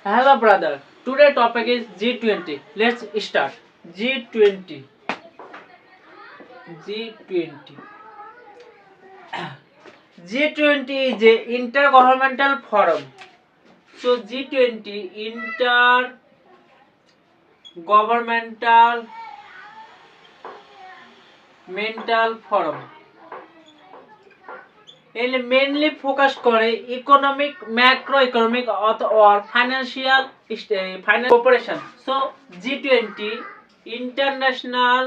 Hello, brother. Today topic is G20. Let's start. G20. G20. G20 is a intergovernmental forum. So G20 intergovernmental mental forum. এর mainly focus করে economic macro economic or financial cooperation so G20 international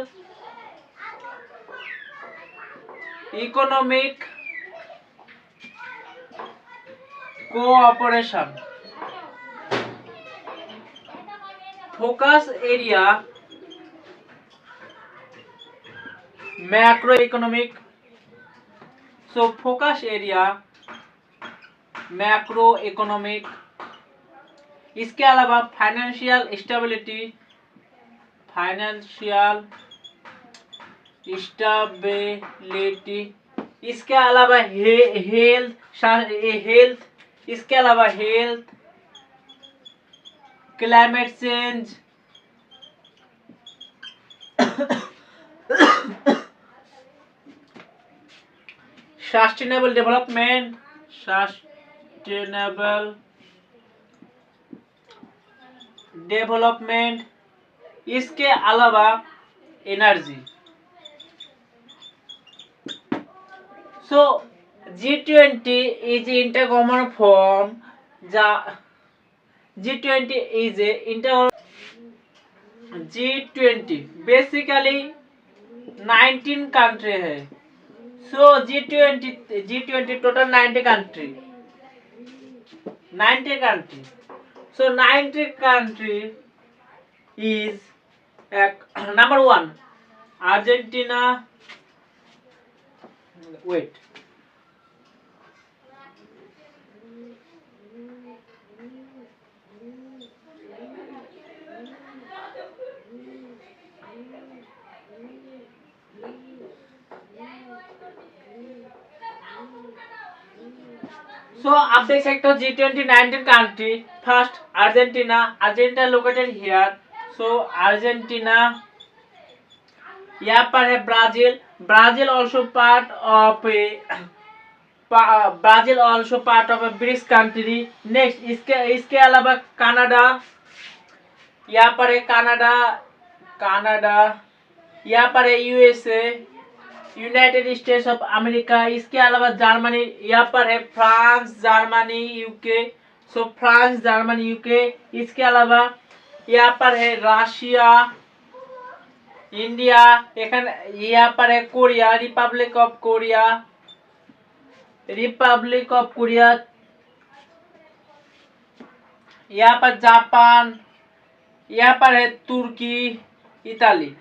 economic cooperation focus area macroeconomic so focus area macroeconomic इसके अलावा financial stability इसके अलावा health इसके अलावा health climate change sustainable development इसके अलावा energy so G20 is intergovernmental forum G20 is a G20 basically 19 country है So G20 total 90 country. So 90 country is number 1 Argentina. Wait. So आप देख सकते हो G20 19 country. First Argentina located here. So Argentina. यहाँ पर है Brazil also part of a BRICS country. Next इसके अलावा कनाडा यहाँ पर है कनाडा यहाँ पर है USA United states of America इसके अलावा जर्मनी यहाँ पर है फ्रांस जर्मनी यूके सो फ्रांस जर्मनी यूके इसके अलावा यहाँ पर है रशिया इंडिया यहाँ पर है कोरिया रिपब्लिक ऑफ कोरिया यहाँ पर जापान यहाँ पर है तुर्की इताली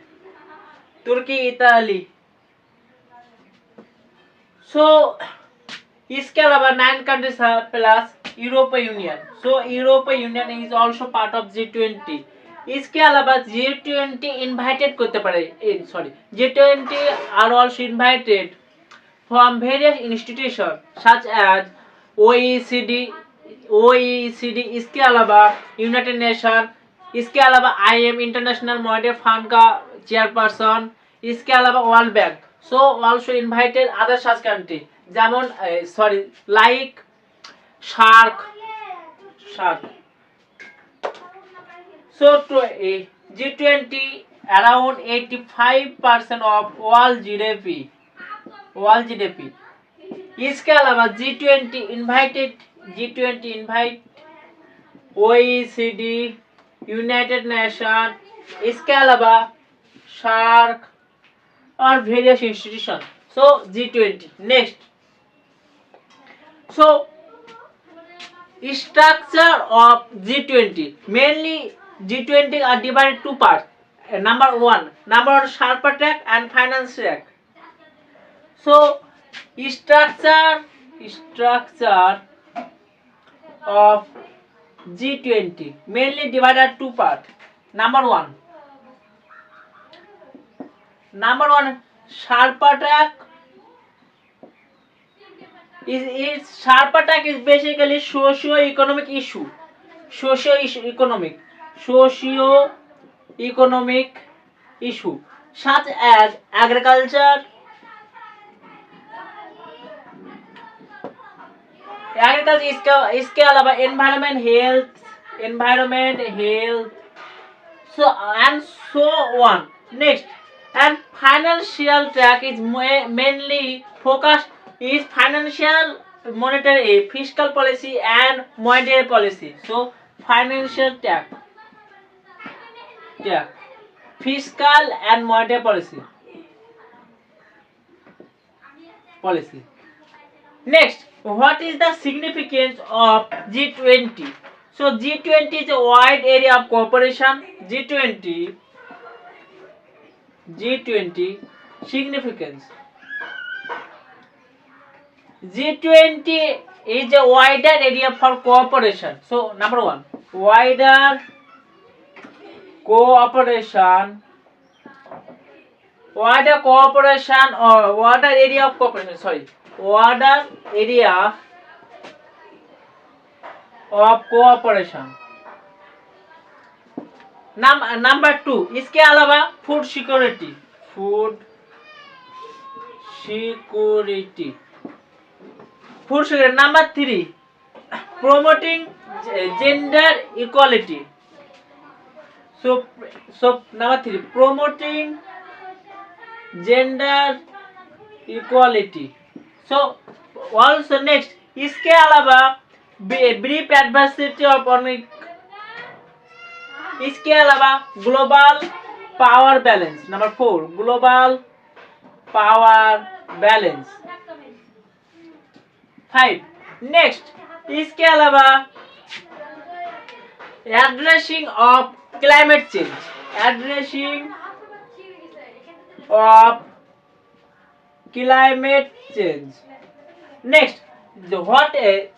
So इसके अलावा 9 countries plus European Union so European Union is also part of G20 इसके अलावा G20 इनवाइटेड करते पारे G20 are also invited from various institution such as OECD इसके अलावा यूनाइटेड नेशन इसके अलावा IM इंटरनेशनल मॉनेटरी फंड का चेयरपर्सन इसके अलावा World Bank So also invited other such country যেমন like shark so to G20 around 85% of world GDP इसके अलावा G20 invite OECD United Nation इसके अलावा shark or various institutions so G20 next so structure of G20 mainly G20 are divided two parts number one Sharper track and finance track so structure of G20 mainly divided two parts number one Sharper track Sharper track is basically socio-economic issue socio-economic issue such as agriculture, इसके अलावा environment health so and so on. Next, and financial track is mainly focused is financial, monetary, fiscal policy and monetary policy. So financial track, fiscal and monetary policy. Next, what is the significance of G20? So G20 is a wide area of cooperation. G20 significance. G20 is a wider area for cooperation. So number one, wider cooperation or wider area of cooperation. Wider area of cooperation. Number two, इसके अलावा food security. Number three, promoting gender equality. So number three, promoting gender equality. So also next, इसके अलावा brief adversity of economic. इसके अलावा global power balance. Number four, global power balance. 5. Next, इसके अलावा addressing of climate change. Next, what is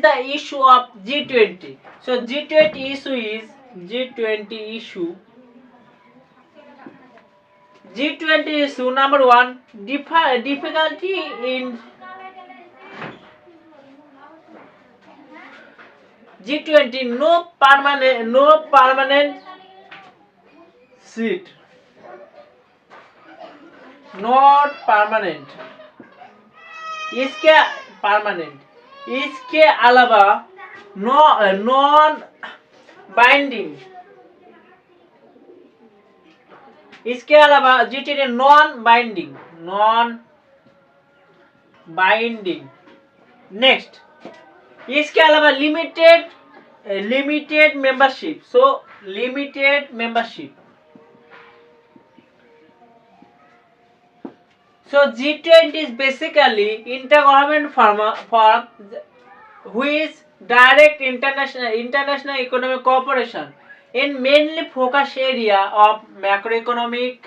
the issue of G20? So G20 issue number one, difficulty in G20, no permanent seat. Not permanent. इसके अलावा non binding. इसके अलावा G20 non binding. Next, इसके अलावा limited membership. So limited membership. So G20 is basically intergovernment forum which direct international economic cooperation in mainly focus area of macroeconomic.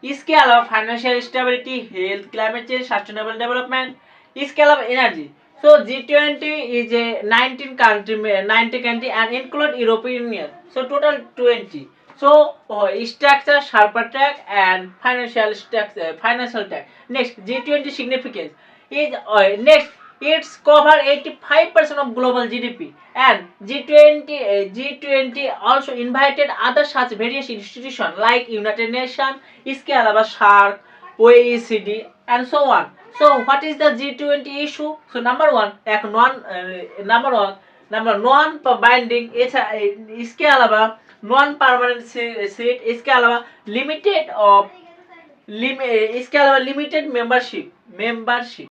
इसके अलावा financial stability, health, climate change, sustainable development. इसके अलावा energy. So G20 is a 19 country and include European Union. So total 20. So structure, sharper track and financial track. Next, G20 significance is next, it's cover 85% of global GDP, and G20 also invited other such various institutions like United Nations, इसके अलावा SAARC, OECD and so on. So what is the G20 issue? So number one non-binding. इसके अलावा non permanent seat. इसके अलावा limited membership.